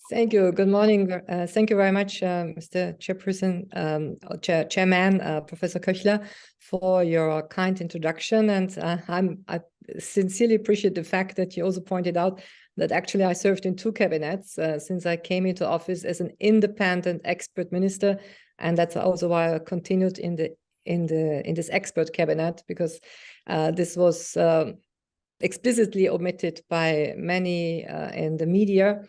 Thank you. Good morning. Thank you very much, Mr. Chairperson, Chairman, Professor Köchler, for your kind introduction. And I sincerely appreciate the fact that you also pointed out that actually I served in 2 cabinets since I came into office as an independent expert minister, and that's also why I continued in this expert cabinet, because this was explicitly omitted by many in the media.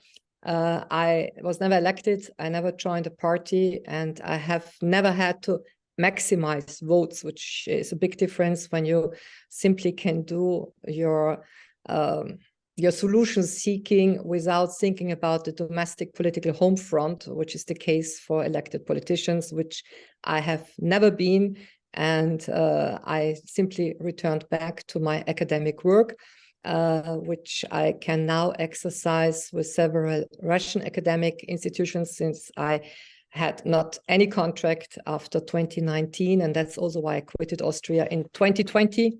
I was never elected, I never joined a party, and I have never had to maximize votes, which is a big difference when you simply can do your solution seeking without thinking about the domestic political home front, which is the case for elected politicians, which I have never been. And I simply returned back to my academic work, which I can now exercise with several Russian academic institutions, since I had not any contract after 2019. And that's also why I quitted Austria in 2020,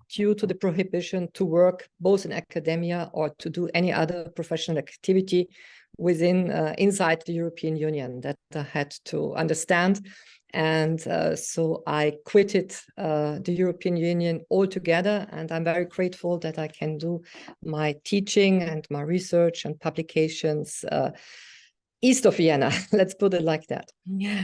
due to the prohibition to work both in academia or to do any other professional activity inside the European Union that I had to understand. And so I quitted the European Union altogether, and I'm very grateful that I can do my teaching and my research and publications east of Vienna. Let's put it like that.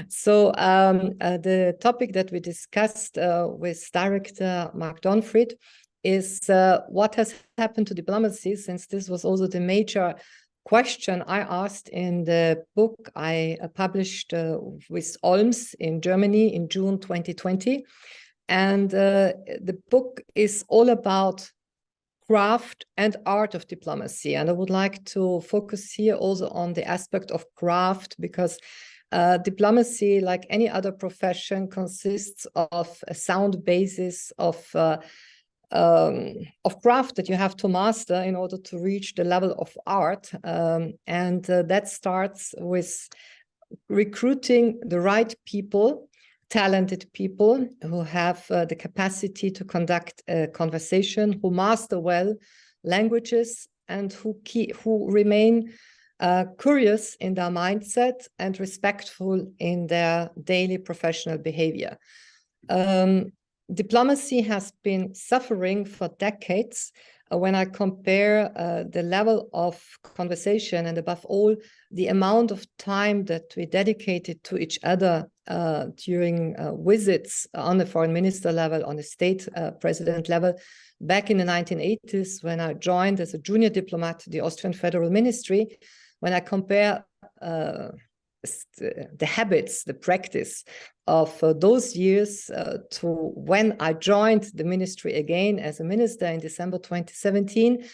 So the topic that we discussed with Director Mark Donfried is what has happened to diplomacy, since this was also the major question I asked in the book I published with Olms in Germany in June 2020. And the book is all about craft and art of diplomacy. And I would like to focus here also on the aspect of craft, because diplomacy, like any other profession, consists of a sound basis of craft that you have to master in order to reach the level of art. And that starts with recruiting the right people, talented people who have the capacity to conduct a conversation, who master well languages, and who remain curious in their mindset and respectful in their daily professional behavior. Diplomacy has been suffering for decades when I compare the level of conversation and, above all, the amount of time that we dedicated to each other during visits on the foreign minister level, on the state president level, back in the 1980s, when I joined as a junior diplomat the Austrian Federal Ministry. When I compare the habits, the practice of those years to when I joined the ministry again as a minister in December 2017,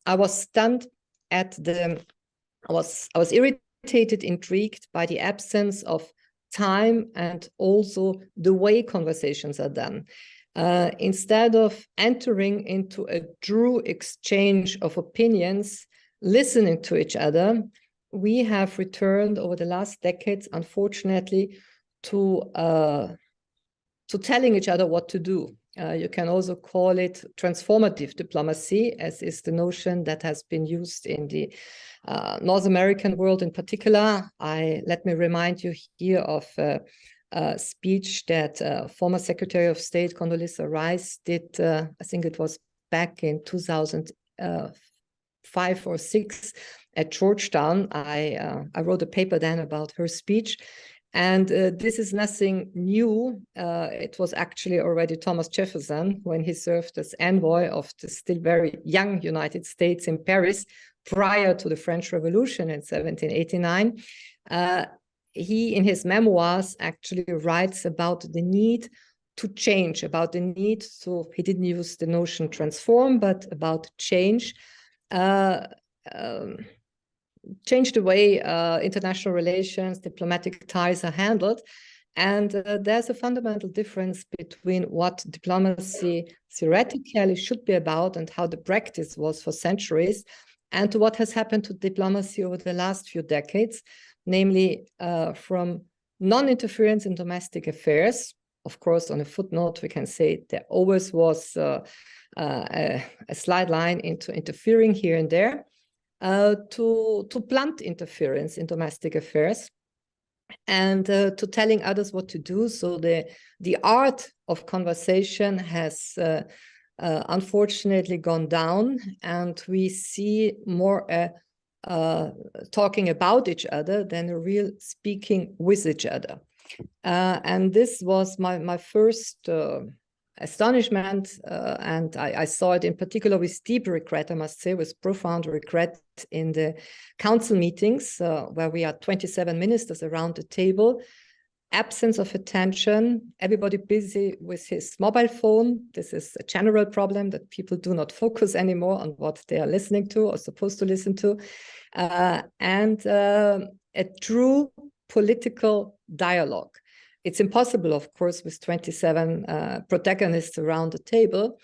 I was stunned at I was irritated, intrigued by the absence of time and also the way conversations are done. Instead of entering into a true exchange of opinions, listening to each other, we have returned over the last decades, unfortunately, to telling each other what to do. You can also call it transformative diplomacy, as is the notion that has been used in the North American world in particular. Let me remind you here of a speech that former Secretary of State Condoleezza Rice did, I think it was back in 2005 or 6, at Georgetown. I wrote a paper then about her speech, and this is nothing new. It was actually already Thomas Jefferson, when he served as envoy of the still very young United States in Paris prior to the French Revolution in 1789. He, in his memoirs, actually writes about the need to change, about the need, so he didn't use the notion transform, but about change. Change the way international relations, diplomatic ties are handled. And there's a fundamental difference between what diplomacy theoretically should be about and how the practice was for centuries, and to what has happened to diplomacy over the last few decades, namely from non-interference in domestic affairs. Of course, on a footnote, we can say there always was a slight line into interfering here and there, to blunt interference in domestic affairs and to telling others what to do. So the art of conversation has unfortunately gone down, and we see more talking about each other than a real speaking with each other. And this was my first astonishment, and I saw it in particular with deep regret, I must say, with profound regret in the council meetings where we are 27 ministers around the table. Absence of attention, everybody busy with his mobile phone. This is a general problem, that people do not focus anymore on what they are listening to or supposed to listen to. And a true political dialogue. It's impossible, of course, with 27 protagonists around the table,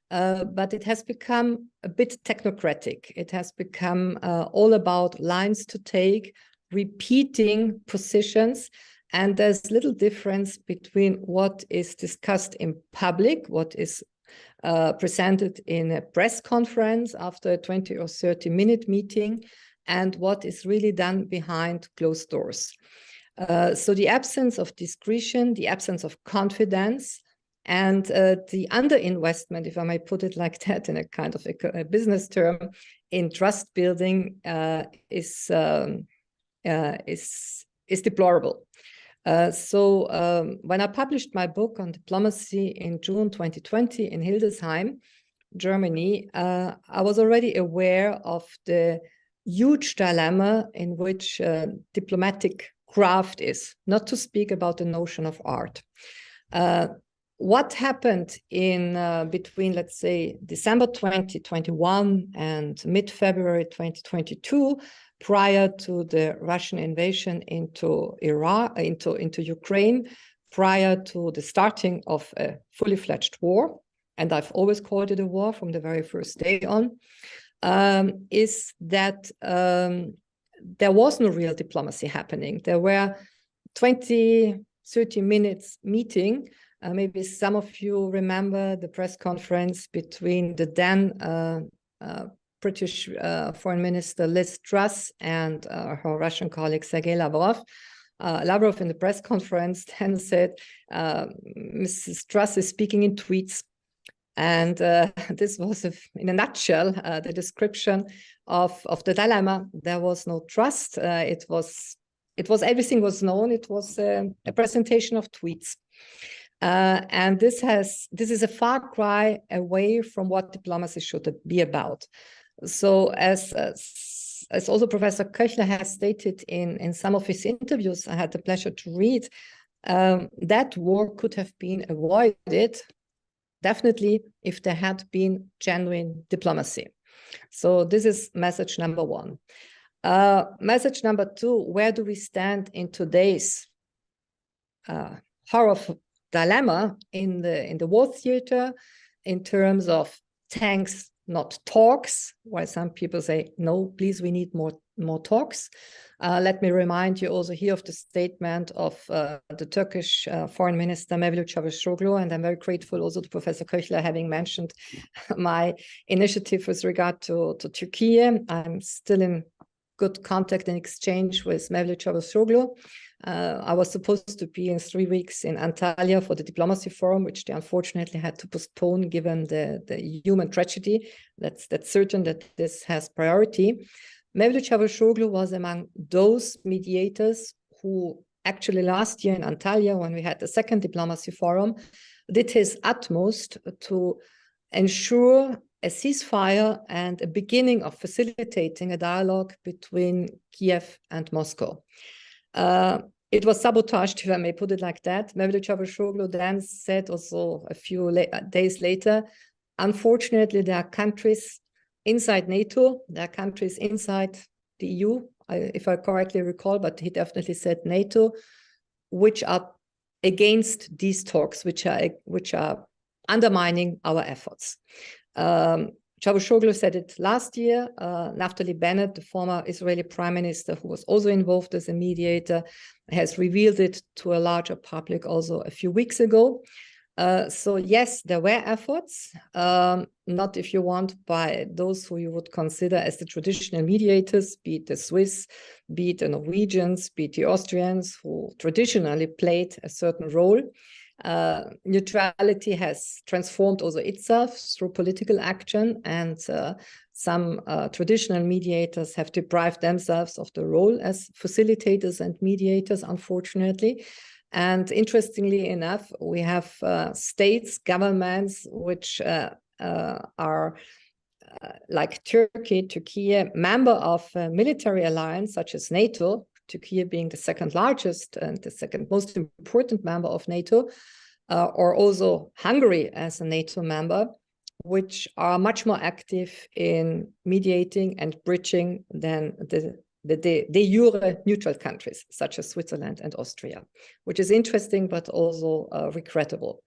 but it has become a bit technocratic. It has become all about lines to take, repeating positions, and there's little difference between what is discussed in public, what is presented in a press conference after a 20 or 30-minute meeting, and what is really done behind closed doors. So the absence of discretion, the absence of confidence, and the underinvestment, if I may put it like that in a kind of a business term, in trust building is deplorable. So when I published my book on diplomacy in June 2020 in Hildesheim, Germany, I was already aware of the huge dilemma in which diplomatic craft is, not to speak about the notion of art. What happened in between, let's say, December 2021 and mid-February 2022, prior to the Russian invasion into Ukraine, prior to the starting of a fully fledged war, and I've always called it a war from the very first day on, is that there was no real diplomacy happening. There were 20, 30 minutes meeting. Maybe some of you remember the press conference between the then British Foreign Minister Liz Truss and her Russian colleague Sergei Lavrov. Lavrov in the press conference then said, Mrs. Truss is speaking in tweets. And this was, in a nutshell, the description of the dilemma. There was no trust. It was everything was known. It was a presentation of tweets. And this is a far cry away from what diplomacy should be about. So as also Professor Köchler has stated in some of his interviews I had the pleasure to read, that war could have been avoided, definitely, if there had been genuine diplomacy. So this is message number one. Message number two, where do we stand in today's horror dilemma in the war theater in terms of tanks, not talks, while some people say, no, please, we need more talks. Let me remind you also here of the statement of the Turkish Foreign Minister Mevlut Çavuşoğlu, and I'm very grateful also to Professor Köchler having mentioned my initiative with regard to Turkey. I'm still in good contact and exchange with Mevlut Çavuşoğlu. I was supposed to be in 3 weeks in Antalya for the diplomacy forum, which they unfortunately had to postpone given the human tragedy. That's certain that this has priority. Mevlut Çavuşoğlu was among those mediators who actually last year in Antalya, when we had the second diplomacy forum, did his utmost to ensure a ceasefire and a beginning of facilitating a dialogue between Kiev and Moscow. It was sabotaged, if I may put it like that. Mevlut Çavuşoğlu then said also a few days later, unfortunately, there are countries inside NATO, there are countries inside the EU, if I correctly recall, but he definitely said NATO, which are against these talks, which are undermining our efforts. Çavuşoğlu said it last year. Naftali Bennett, the former Israeli prime minister, who was also involved as a mediator, has revealed it to a larger public also a few weeks ago. So yes, there were efforts, not, if you want, by those who you would consider as the traditional mediators, be it the Swiss, be it the Norwegians, be it the Austrians, who traditionally played a certain role. Neutrality has transformed also itself through political action, and some traditional mediators have deprived themselves of the role as facilitators and mediators, unfortunately. And interestingly enough, we have states, governments, which are like Turkey, a member of a military alliance such as NATO, Turkey being the second largest and the second most important member of NATO, or also Hungary as a NATO member, which are much more active in mediating and bridging than the de jure neutral countries, such as Switzerland and Austria, which is interesting, but also regrettable.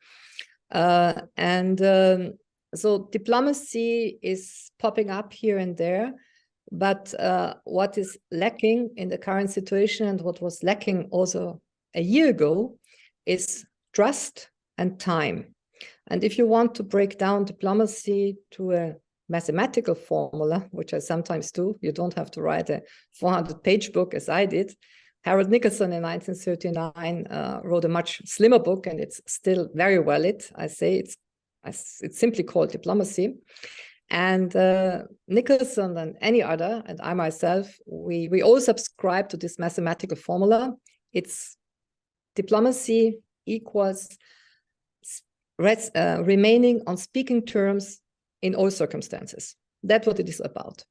So diplomacy is popping up here and there, but what is lacking in the current situation, and what was lacking also a year ago, is trust and time. And if you want to break down diplomacy to a mathematical formula, which I sometimes do, you don't have to write a 400-page book as I did. Harold Nicholson in 1939 wrote a much slimmer book, and it's still very valid. I say it's simply called Diplomacy. And Nicholson and any other, and I myself, we all subscribe to this mathematical formula. It's diplomacy equals remaining on speaking terms in all circumstances. That's what it is about.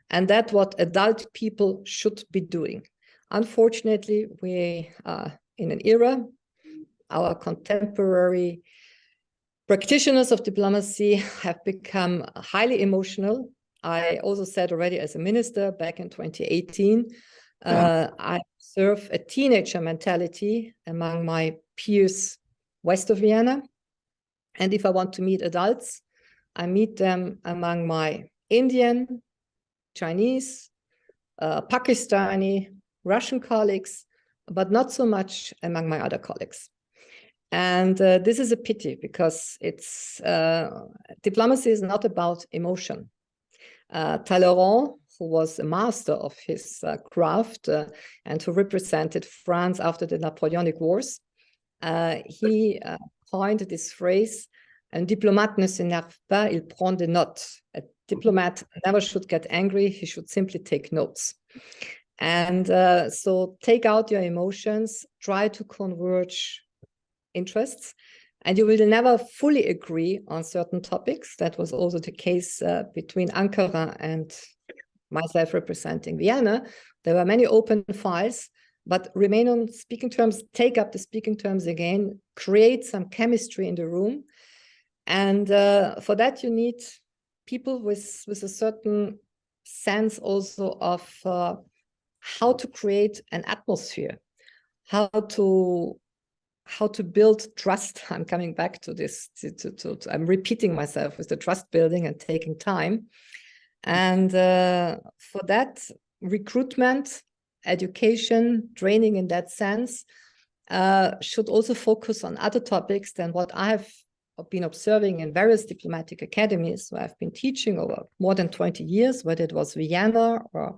And that's what adult people should be doing. Unfortunately, we are in an era, our contemporary practitioners of diplomacy have become highly emotional. I also said already as a minister back in 2018, I observe a teenager mentality among my peers west of Vienna. And if I want to meet adults, I meet them among my Indian, Chinese, Pakistani, Russian colleagues, but not so much among my other colleagues. And this is a pity, because it's diplomacy is not about emotion. Talleyrand, who was a master of his craft and who represented France after the Napoleonic Wars, he coined this phrase, "Un diplomate ne s'énerve pas, il prend des notes." A diplomat never should get angry, he should simply take notes. And so take out your emotions, try to converge interests, and you will never fully agree on certain topics. That was also the case between Ankara and myself representing Vienna. There were many open files, but remain on speaking terms, take up the speaking terms again, create some chemistry in the room. And for that, you need people with a certain sense also of how to create an atmosphere, how to build trust. I'm coming back to this, I'm repeating myself with the trust building and taking time. And for that, recruitment, education, training in that sense should also focus on other topics than what I have been observing in various diplomatic academies where I've been teaching over more than 20 years, whether it was Vienna or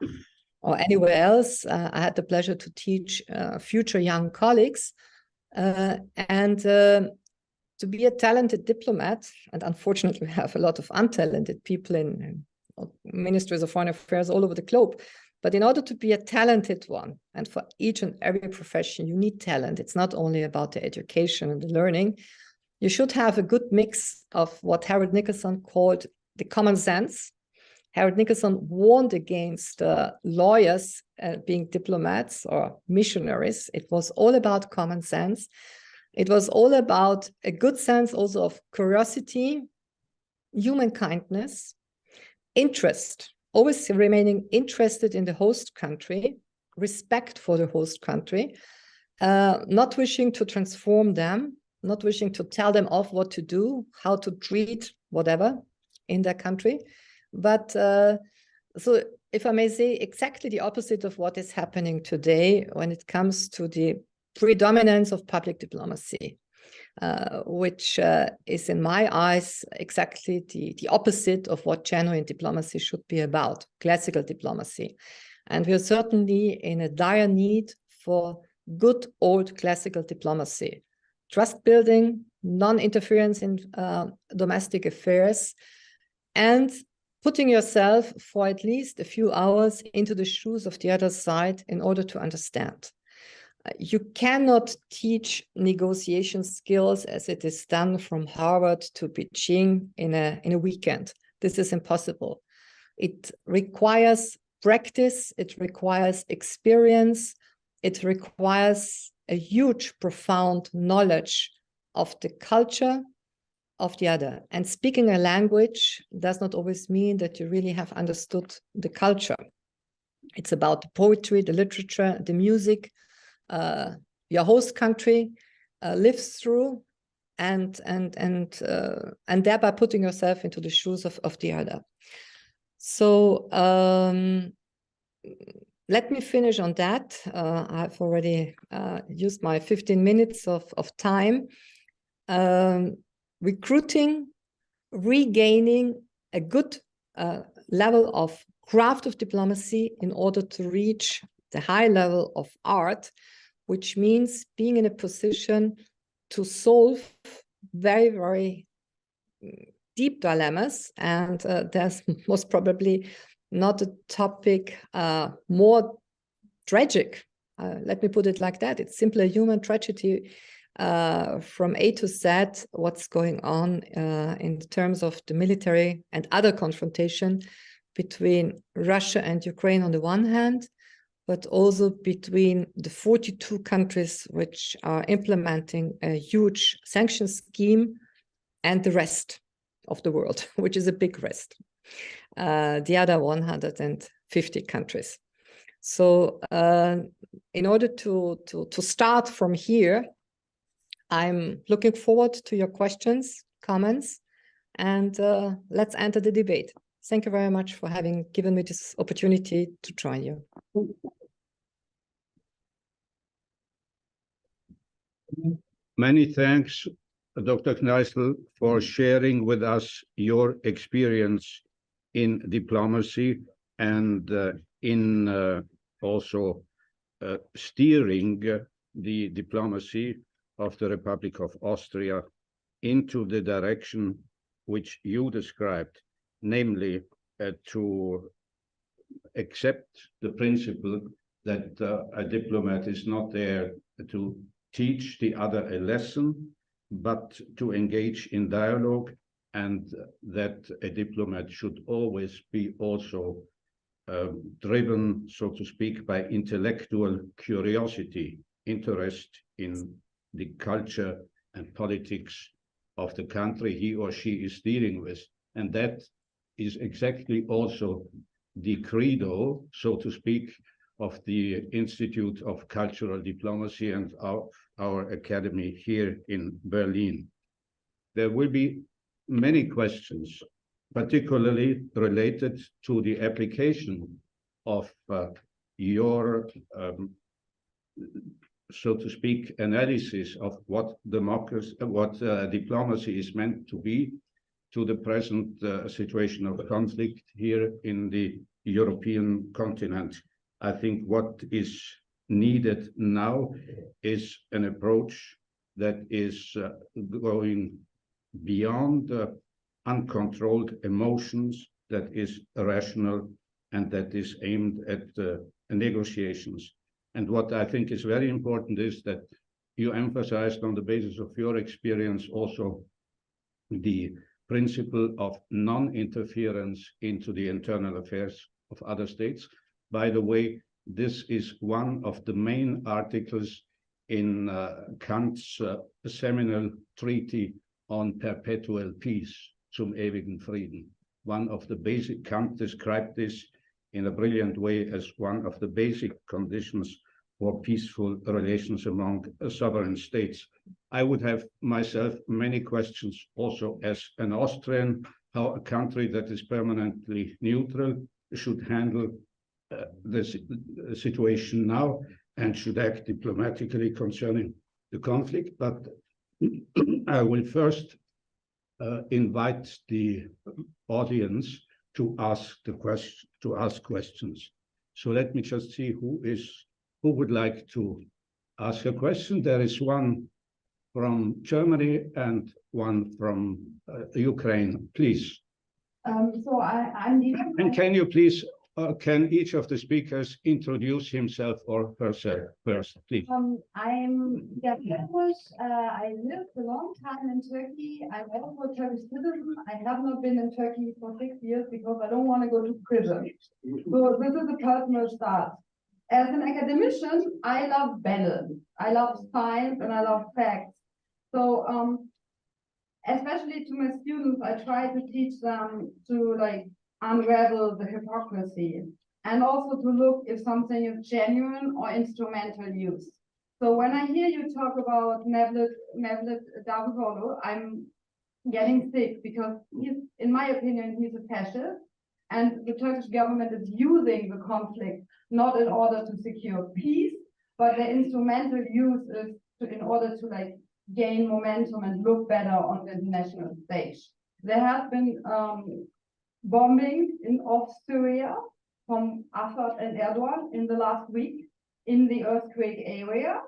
anywhere else. I had the pleasure to teach future young colleagues. And to be a talented diplomat, and unfortunately we have a lot of untalented people in ministries of foreign affairs all over the globe. But in order to be a talented one, and for each and every profession, you need talent. It's not only about the education and the learning. You should have a good mix of what Harold Nicholson called the common sense. Harold Nicholson warned against lawyers being diplomats or missionaries. It was all about common sense. It was all about a good sense also of curiosity, human kindness, interest, always remaining interested in the host country, respect for the host country, not wishing to transform them, not wishing to tell them off what to do, how to treat whatever in their country. But so if I may say, exactly the opposite of what is happening today when it comes to the predominance of public diplomacy. which is in my eyes exactly the opposite of what genuine diplomacy should be about, classical diplomacy. And we are certainly in a dire need for good old classical diplomacy, trust building, non-interference in domestic affairs, and putting yourself for at least a few hours into the shoes of the other side in order to understand. You cannot teach negotiation skills as it is done from Harvard to Beijing in a weekend. This is impossible. It requires practice, it requires experience, it requires a huge, profound knowledge of the culture of the other. And speaking a language does not always mean that you really have understood the culture. It's about the poetry, the literature, the music, your host country lives through, and thereby putting yourself into the shoes of the other. So let me finish on that. I've already used my 15 minutes of time. Recruiting, regaining a good level of craft of diplomacy in order to reach the high level of art, which means being in a position to solve very, very deep dilemmas. And there's most probably not a topic more tragic. Let me put it like that. It's simply a human tragedy from A to Z, what's going on in terms of the military and other confrontation between Russia and Ukraine on the one hand, but also between the 42 countries which are implementing a huge sanction scheme and the rest of the world, which is a big rest, the other 150 countries. So in order to start from here, I'm looking forward to your questions, comments, and let's enter the debate. Thank you very much for having given me this opportunity to join you. Many thanks, Dr. Kneissl, for sharing with us your experience in diplomacy and in also steering the diplomacy of the Republic of Austria into the direction which you described, namely to accept the principle that a diplomat is not there to teach the other a lesson, but to engage in dialogue, and that a diplomat should always be also driven, so to speak, by intellectual curiosity, interest in the culture and politics of the country he or she is dealing with. And that is exactly also the credo, so to speak, of the Institute of Cultural Diplomacy and our academy here in Berlin. There will be many questions, particularly related to the application of your, so to speak, analysis of what diplomacy is meant to be to the present situation of conflict here in the European continent. I think what is needed now is an approach that is going beyond uncontrolled emotions, that is rational, and that is aimed at negotiations. And what I think is very important is that you emphasized, on the basis of your experience, also the principle of non-interference into the internal affairs of other states. By the way, this is one of the main articles in Kant's seminal treaty on perpetual peace, zum ewigen Frieden. One of the basic, Kant described this in a brilliant way as one of the basic conditions for peaceful relations among sovereign states. I would have myself many questions also as an Austrian, how a country that is permanently neutral should handle the situation now and should act diplomatically concerning the conflict. But I will first invite the audience to ask questions. So let me just see who would like to ask a question. There is one from Germany and one from Ukraine, please. So I'm And can you please, can each of the speakers introduce himself or herself first, please? I'm Turkish. I lived a long time in Turkey. I'm also a Turkish citizen. I have not been in Turkey for 6 years because I don't want to go to prison. So this is a personal start. As an academician, I love balance. I love science and I love facts. So especially to my students, I try to teach them to unravel the hypocrisy and also to look if something is genuine or instrumental use. So when I hear you talk about Mevlut Davutoglu, I'm getting sick because in my opinion, he's a fascist, and the Turkish government is using the conflict not in order to secure peace, but the instrumental use is in order to gain momentum and look better on the international stage. There have been bombings in Austria from Assad and Erdogan in the last week in the earthquake area.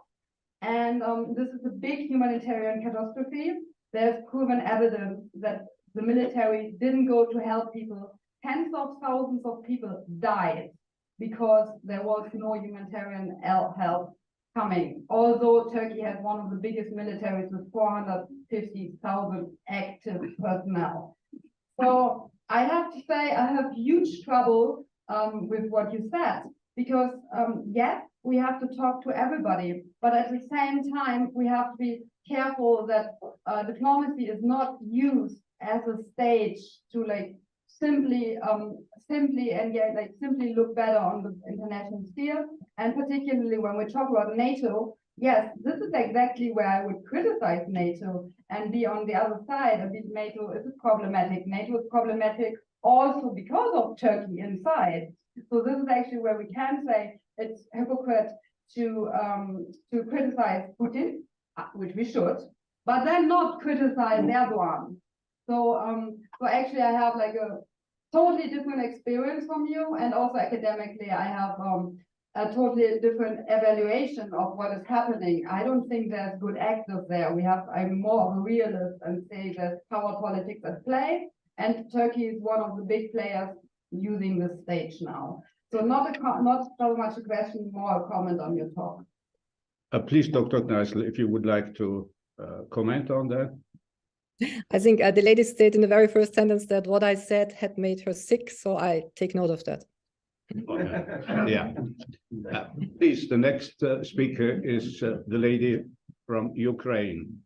And this is a big humanitarian catastrophe. There's proven evidence that the military didn't go to help people. Tens of thousands of people died because there was no humanitarian help coming. Although Turkey has one of the biggest militaries with 450,000 active personnel. So I have to say I have huge trouble with what you said, because yes, we have to talk to everybody, but at the same time, we have to be careful that diplomacy is not used as a stage to simply look better on the international sphere. And particularly when we talk about NATO, yes, this is exactly where I would criticize NATO and be on the other side. I mean, NATO is problematic. NATO is problematic also because of Turkey inside. So this is actually where we can say it's hypocrite to criticize Putin, which we should, but then not criticize Erdogan. So actually I have a totally different experience from you, and also academically I have a totally different evaluation of what is happening. I don't think there's good actors there. I'm more of a realist and say there's power politics at play, and Turkey is one of the big players using this stage now. So not so much a question, more a comment on your talk. Please, Dr. Kneissl, if you would like to comment on that. I think the lady stated in the very first sentence that what I said had made her sick, so I take note of that. Yeah. Please, the next speaker is the lady from Ukraine.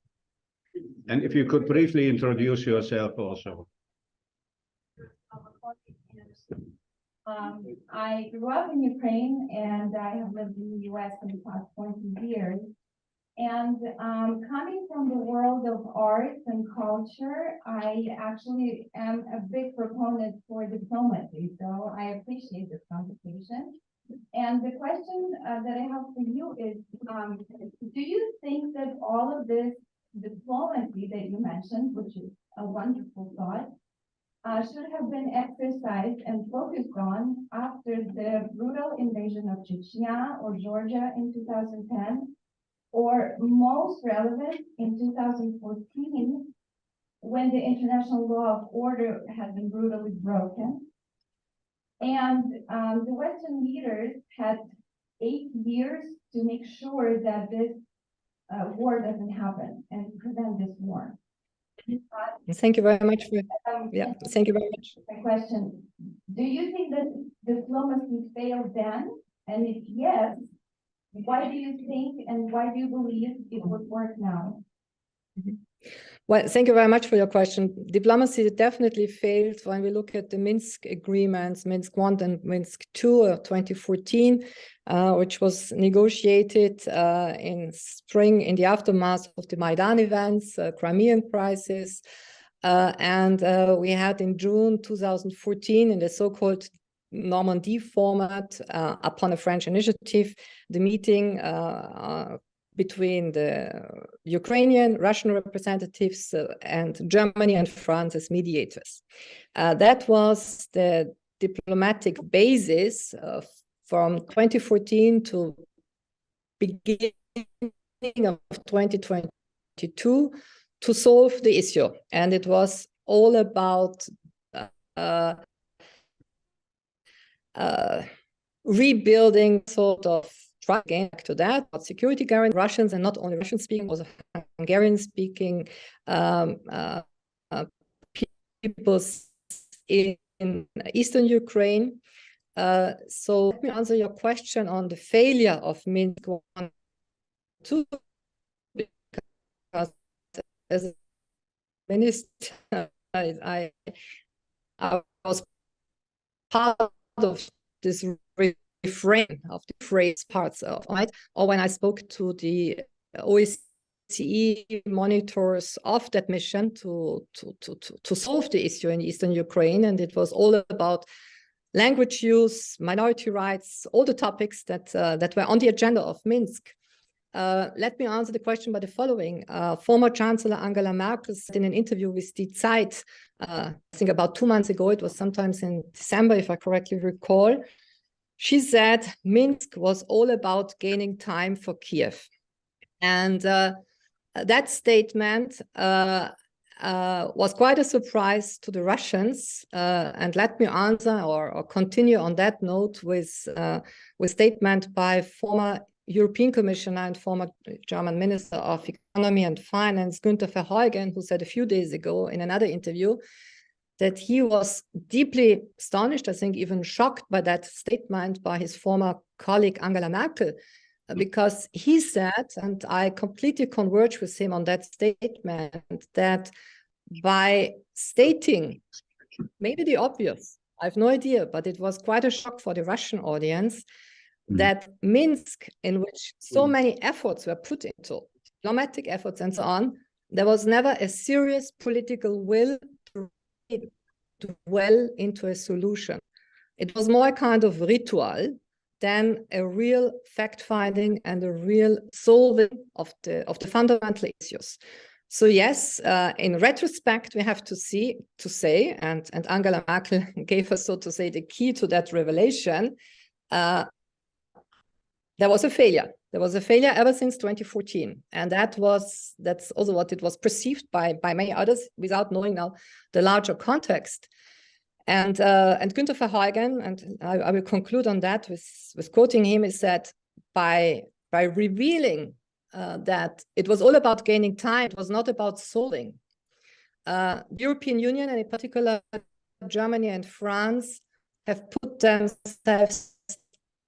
And if you could briefly introduce yourself also. I grew up in Ukraine and I have lived in the US for the past 20 years. And coming from the world of arts and culture, I actually am a big proponent for diplomacy. So I appreciate this conversation. And the question that I have for you is, do you think that all of this diplomacy that you mentioned, which is a wonderful thought, should have been exercised and focused on after the brutal invasion of Chechnya or Georgia in 2010, or most relevant in 2014, when the international law of order has been brutally broken? And the Western leaders had 8 years to make sure that this war doesn't happen and to prevent this war. Thank you very much for thank you very much. My question, do you think that diplomacy failed then? And if yes, why do you think and why do you believe it would work now? Well, thank you very much for your question. Diplomacy definitely failed when we look at the Minsk agreements, Minsk I and Minsk II of 2014, which was negotiated in spring in the aftermath of the Maidan events, Crimean crisis. And we had in June 2014 in the so-called Normandy format, upon a French initiative, the meeting between the Ukrainian, Russian representatives and Germany and France as mediators. That was the diplomatic basis from 2014 to beginning of 2022 to solve the issue. And it was all about rebuilding sort of trust, again back to that, but security guarantee Russians, and not only Russian speaking, also Hungarian speaking people in Eastern Ukraine. So let me answer your question on the failure of Minsk 1 2, because as a minister, I was part of this refrain of the phrase parts of it, or when I spoke to the OSCE monitors of that mission to solve the issue in Eastern Ukraine, and it was all about language use, minority rights, all the topics that were on the agenda of Minsk. Let me answer the question by the following. Former Chancellor Angela Merkel said in an interview with Die Zeit, I think about 2 months ago, it was sometimes in December, if I correctly recall, she said Minsk was all about gaining time for Kiev. And that statement was quite a surprise to the Russians. And let me answer or continue on that note with statement by former European Commissioner and former German Minister of Economy and Finance, Günther Verheugen, who said a few days ago in another interview that he was deeply astonished, I think even shocked by that statement by his former colleague Angela Merkel, because he said, and I completely converge with him on that statement, that by stating maybe the obvious, I have no idea, but it was quite a shock for the Russian audience, that Minsk, in which so many efforts were put into, diplomatic efforts and so on, there was never a serious political will to dwell into a solution. It was more a kind of ritual than a real fact-finding and a real solving of the fundamental issues. So yes, in retrospect, we have to say, and Angela Merkel gave us, so to say, the key to that revelation. There was a failure. There was a failure ever since 2014. And that's also what it was perceived by many others without knowing now the larger context. And Günther Verheugen, and I will conclude on that with quoting him, is that by revealing that it was all about gaining time, it was not about solving. The European Union, and in particular Germany and France, have put themselves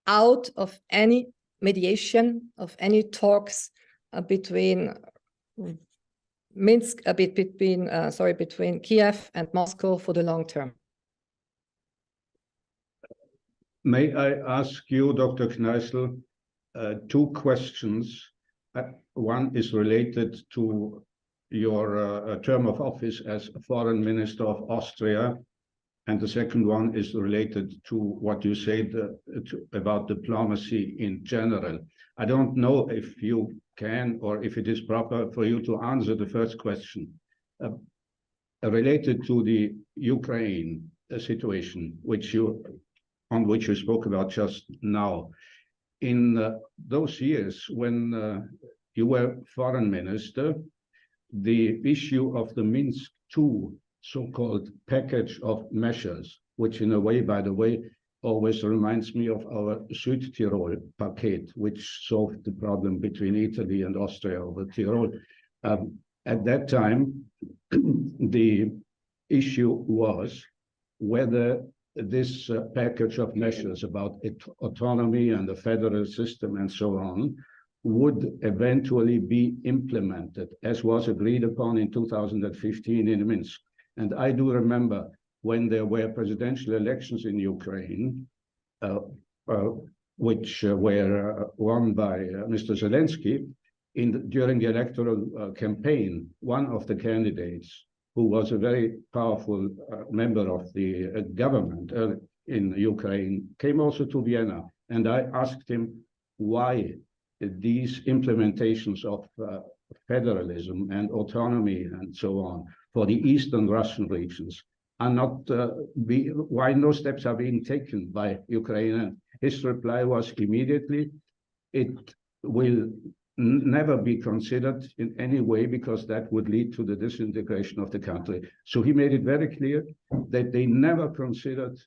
out of any mediation, of any talks between Minsk, between Kiev and Moscow for the long term. May I ask you, Dr. Kneissl, 2 questions. One is related to your term of office as Foreign Minister of Austria, and the second one is related to what you said about diplomacy in general. I don't know if you can or if it is proper for you to answer the first question related to the Ukraine situation, on which you spoke about just now. In those years when you were foreign minister, the issue of the Minsk II so-called package of measures, which in a way, by the way, always reminds me of our Südtirol packet, which solved the problem between Italy and Austria over Tyrol. At that time, the issue was whether this package of measures about autonomy and the federal system and so on would eventually be implemented, as was agreed upon in 2015 in Minsk. And I do remember when there were presidential elections in Ukraine, which were won by Mr. Zelensky, during the electoral campaign, one of the candidates, who was a very powerful member of the government in Ukraine, came also to Vienna. And I asked him why these implementations of federalism and autonomy and so on for the Eastern Russian regions are not, why no steps are being taken by Ukraine? And his reply was immediately, it will never be considered in any way because that would lead to the disintegration of the country. So he made it very clear that they never considered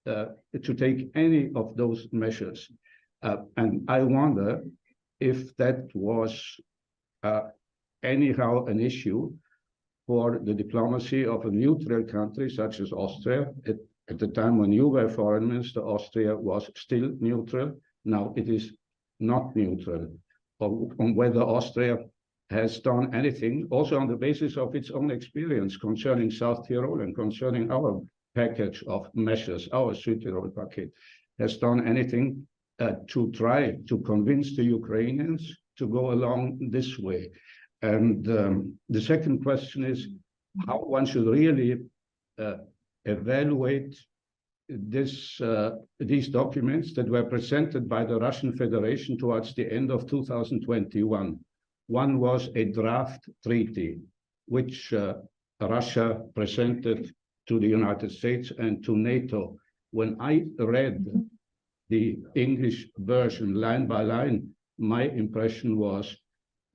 to take any of those measures. And I wonder if that was anyhow an issue for the diplomacy of a neutral country such as Austria. At the time when you were foreign minister, Austria was still neutral. Now it is not neutral. On whether Austria has done anything, also on the basis of its own experience concerning South Tyrol and concerning our package of measures, our Südtirol packet, has done anything to try to convince the Ukrainians to go along this way. And the second question is how one should really evaluate these documents that were presented by the Russian Federation towards the end of 2021. One was a draft treaty, which Russia presented to the United States and to NATO. When I read the English version line by line, my impression was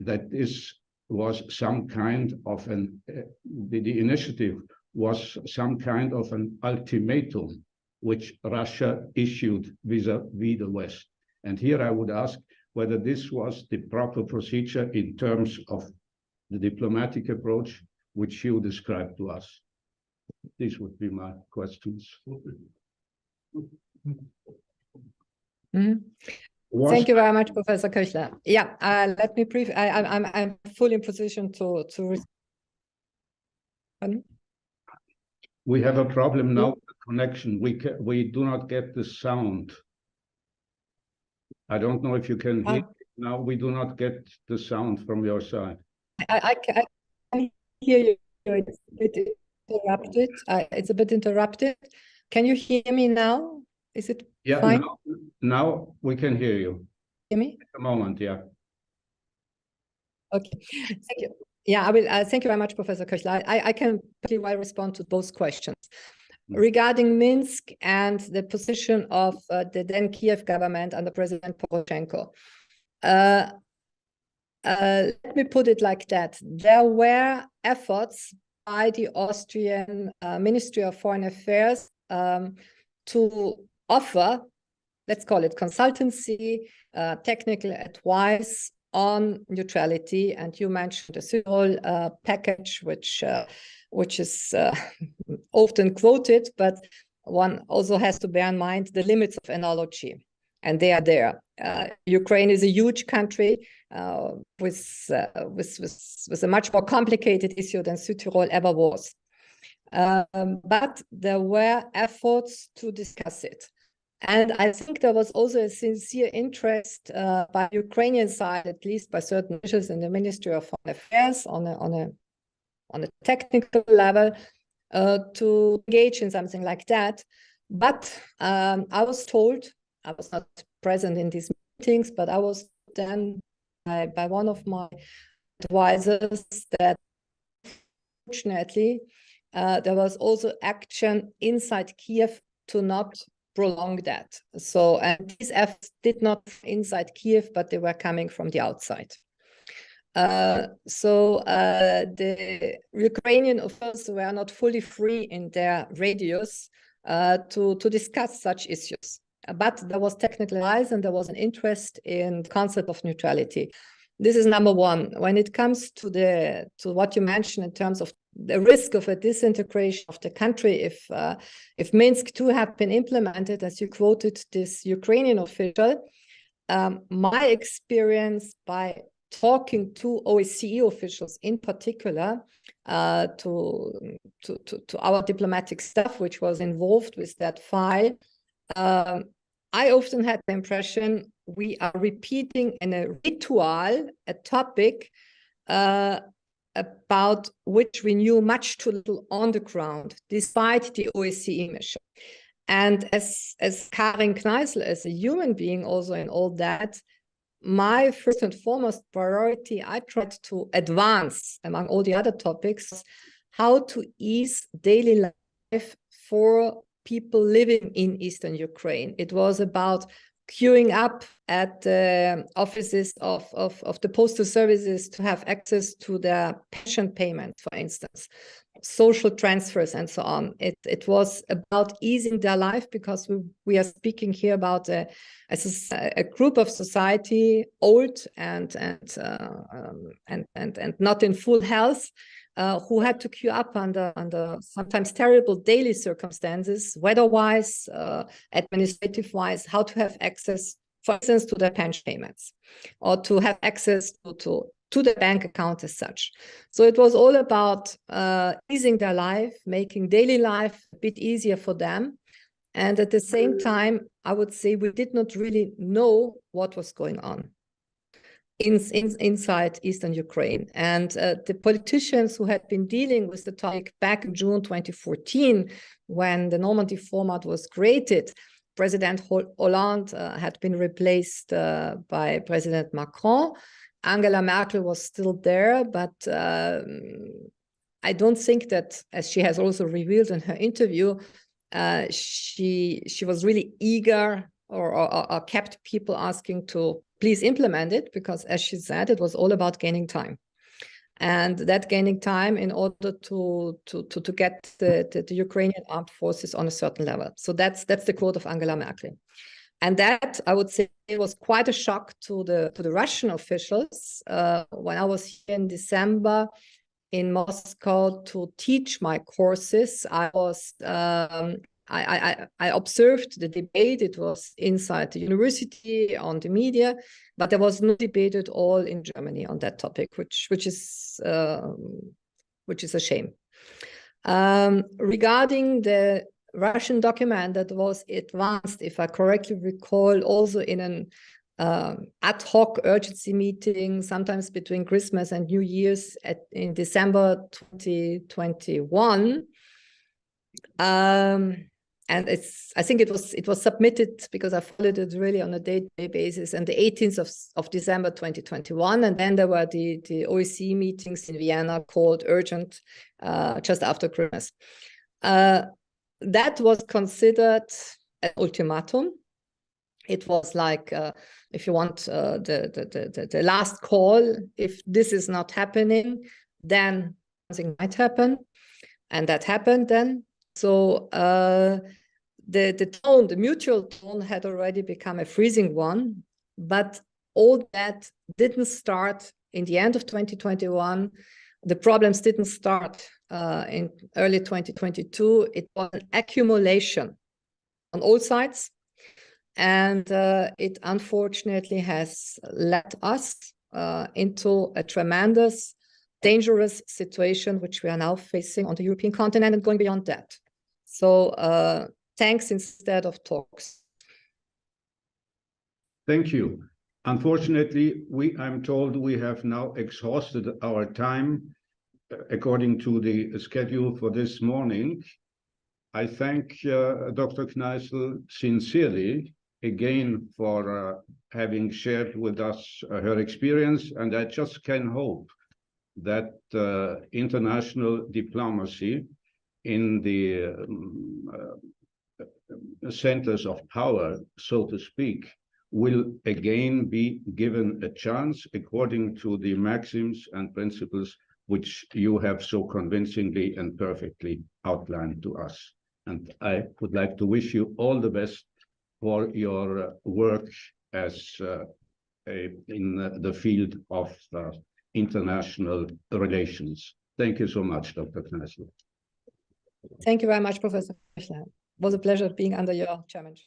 that this was some kind of the initiative was some kind of an ultimatum which Russia issued vis-a-vis the West. And here I would ask whether this was the proper procedure in terms of the diplomatic approach which you described to us. These would be my questions. Thank you very much, Professor Köchler. Yeah, let me brief. I'm fully in position to respond. We have a problem now with the connection. We do not get the sound. I don't know if you can hear now. We do not get the sound from your side. I can hear you. It's a bit interrupted. It's a bit interrupted. Can you hear me now? Is it fine? Now we can hear you. Hear me? At the moment, yeah. Okay, thank you. Yeah, I will. Thank you very much, Professor Köchler. I can pretty well respond to both questions. Regarding Minsk and the position of the then Kiev government under President Poroshenko. Let me put it like that. There were efforts by the Austrian Ministry of Foreign Affairs to offer, let's call it consultancy, technical advice on neutrality. And you mentioned the Südtirol package, which is often quoted, but one also has to bear in mind the limits of analogy, and they are there. Ukraine is a huge country with a much more complicated issue than Südtirol ever was. But there were efforts to discuss it. And I think there was also a sincere interest by the Ukrainian side, at least by certain officials in the Ministry of Foreign Affairs on a technical level, to engage in something like that. But I was told, I was not present in these meetings, but I was then by one of my advisors that fortunately there was also action inside Kiev to not prolong that. So, and these efforts did not inside Kiev, but they were coming from the outside. So the Ukrainian officials were not fully free in their radius to discuss such issues. But there was technical advice and there was an interest in the concept of neutrality. This is number one. When it comes to what you mentioned in terms of the risk of a disintegration of the country, if Minsk II had been implemented, as you quoted this Ukrainian official, my experience by talking to OSCE officials in particular, to our diplomatic staff, which was involved with that file, I often had the impression we are repeating in a ritual, a topic about which we knew much too little on the ground, despite the OSCE mission. And as Karin Kneissl, as a human being also in all that, my first and foremost priority, I tried to advance among all the other topics, how to ease daily life for people living in Eastern Ukraine. It was about queuing up at the offices of the postal services to have access to their pension payment, for instance, social transfers and so on. It was about easing their life, because we are speaking here about a group of society, old and not in full health, who had to queue up under sometimes terrible daily circumstances, weather-wise, administrative-wise, how to have access, for instance, to their pension payments, or to have access to the bank account as such. So it was all about easing their life, making daily life a bit easier for them. And at the same time, I would say we did not really know what was going on inside Eastern Ukraine. And the politicians who had been dealing with the topic back in June 2014, when the Normandy format was created, President Hollande had been replaced by President Macron. Angela Merkel was still there, but I don't think that, as she has also revealed in her interview, she was really eager or kept people asking to please implement it, because, as she said, it was all about gaining time. And that gaining time in order to get the Ukrainian armed forces on a certain level. So that's the quote of Angela Merkel. And that, I would say, it was quite a shock to the Russian officials. When I was here in December in Moscow to teach my courses, I observed the debate. It was inside the university, on the media, but there was no debate at all in Germany on that topic, which is a shame. Regarding the Russian document that was advanced, if I correctly recall, also in an ad hoc urgency meeting, sometimes between Christmas and New Year's in December 2021. And I think it was submitted, because I followed it really on a day-to-day basis, on the 18th of December 2021. And then there were the OSCE meetings in Vienna called urgent just after Christmas. That was considered an ultimatum. It was like, if you want, the last call. If this is not happening, then something might happen. And that happened then. So the tone, the mutual tone, had already become a freezing one. But all that didn't start in the end of 2021. The problems didn't start in early 2022. It was an accumulation on all sides. And it unfortunately has led us into a tremendous, dangerous situation, which we are now facing on the European continent and going beyond that. So thanks instead of talks. Thank you. Unfortunately, I'm told we have now exhausted our time according to the schedule for this morning. I thank Dr. Kneissl sincerely again for having shared with us her experience, and I just can hope that international diplomacy in the centers of power, so to speak, will again be given a chance according to the maxims and principles which you have so convincingly and perfectly outlined to us. And I would like to wish you all the best for your work as in the field of international relations. Thank you so much, Dr. Kneissl. Thank you very much, Professor Köchler. It was a pleasure being under your chairmanship.